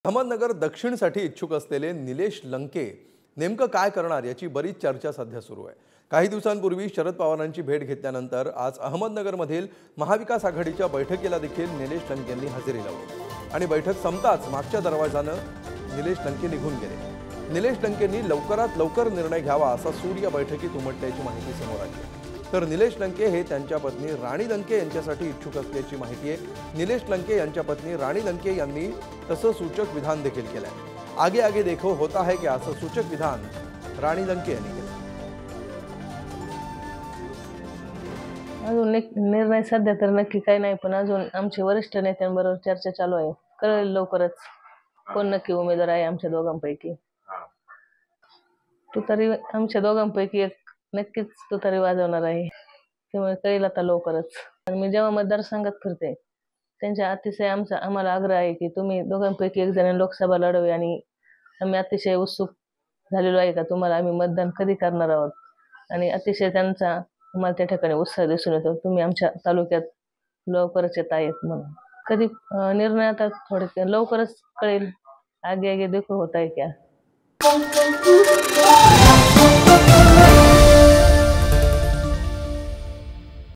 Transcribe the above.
अहमदनगर दक्षिणसाठी इच्छुक असलेले निलेश लंके नेमकं काय करणार याची बरीच चर्चा सध्या सुरू आहे। काही दिवसांपूर्वी शरद पवारांची भेट घेतल्यानंतर आज अहमदनगरमधील महाविकास आघाडीच्या बैठकीला देखील निलेश लंकेंनी हजेरी लावली आणि बैठक संपताच मागच्या दरवाजाने निलेश लंके निघून गेले। निलेश लंकेंनी लवकरात लवकर निर्णय घ्यावा असा सूर या बैठकीत उमटल्याची माहिती समोर आली। तर निलेश लंके हे त्यांच्या पत्नी राणी लंके यांच्यासाठी इच्छुक असल्याची माहिती आहे। निलेश लंके यांच्या पत्नी राणी लंके यांनी तसं सूचक विधान देखील केलंय। आगे आगे देखो होता है क्या असं सूचक विधान राणी लंके यांनी केलं। अजून निर्णय सध्या तर नक्की काही नाही, पण अजून आमचे वरिष्ठ नेत्यांबरोबर चर्चा चालू आहे। कळेल लवकरच कोण नक्की उमेदवार आहे आमच्या दोघांपैकी। तुतारी आमच्या दोघांपैकी एक नक्कीच तुतारी वाजवणार आहे, त्यामुळे कळेल आता लवकरच। मी जेव्हा मतदारसंघात फिरते त्यांच्या अतिशय आम्हाला आग्रह आहे की तुम्ही दोघांपैकी एक जण लोकसभा लढवे आणि आम्ही अतिशय उत्सुक झालेलो आहे का तुम्हाला आम्ही मतदान कधी करणार आहोत, आणि अतिशय त्यांचा आम्हाला त्या ठिकाणी उत्साह दिसून येतो। तुम्ही आमच्या तालुक्यात लवकरच येत आहेत म्हणून कधी निर्णय आता थोडे लवकरच कळेल। आगे आगे देखो होता है क्या।